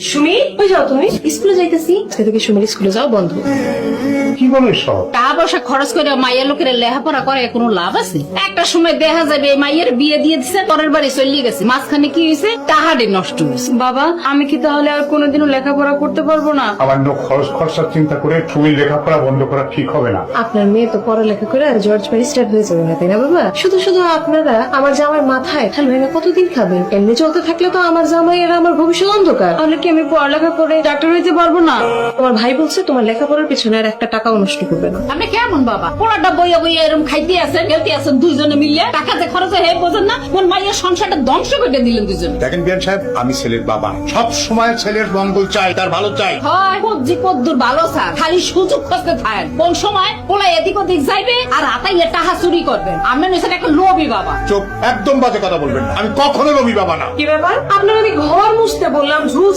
সুমি কই যাও তুমি? স্কুলে যাইতেছি। আজকে থেকে সুমির স্কুলে যাও বন্ধ। কি বলো সব? টাকা পয়সা খরচ করে মাইয়ের লোকের লেখাপড়া করে কোনো লাভ আছে? একটা সময় দেখা যাবে মাইয়ের বিয়ে দিয়ে দিচ্ছে, পরের বাড়ি চলিয়ে গেছে, মাঝখানে কি হয়েছে? টাহাডে নষ্ট হয়েছে। বাবা আমি কি তাহলে আর কোনোদিনও লেখাপড়া করতে পারবো না? সামান্য খরচ খরচার চিন্তা করে তুমি লেখাপড়া বন্ধ করা ঠিক হবে না। আপনার মেয়ে তো পড়ালেখা করে আর জর্জ ব্যারিস্টার হয়ে যাবে না, তাই না বাবা? শুধু শুধু আপনারা আমার জামাই মাথায় ঠাল ভেঙে কতদিন খাবেন? এমনি চলতে থাকলে তো আমার জামাই আর আমার ভবিষ্যৎ অন্ধকার। তাহলে কি আমি পড়ালেখা করে ডাক্তার হইতে পারবো না? তোমার ভাই বলছে তোমার লেখাপড়ার পিছনে আর একটা টাকাও নষ্ট করবে না। আপনি কেমন বাবা? পোড়াটা বইয়া বইয়া এরকম খাইতে আছেন, খেলতে আছেন দুইজনে মিলিয়ে, টাকা যে খরচ হয় হে বোঝেন না? মোর মাইয়ের সংসারটা ধ্বংস করে দিলেন দুইজনে। দেখেন বিয়ান সাহেব, আমি ছেলের বাবা, সব সময় ছেলের মঙ্গল চাই, তার ভালো চাই। হয় কবজি কদ্দুর ভালো স্যার, খালি সুযোগ খুঁজতে থাকেন। কোন সময় পোলা এদিক ওদিক যাইবে আর আতাইয়া টাকা চুরি করবেন। আপনি নিছেন একটা লোভী বাবা। চুপ, একদম বাজে কথা বলবেন না। আমি কখনো লোভী বাবা না। কি ব্যাপার? আপনার আমি ঘর মুছতে বললাম, ঝুল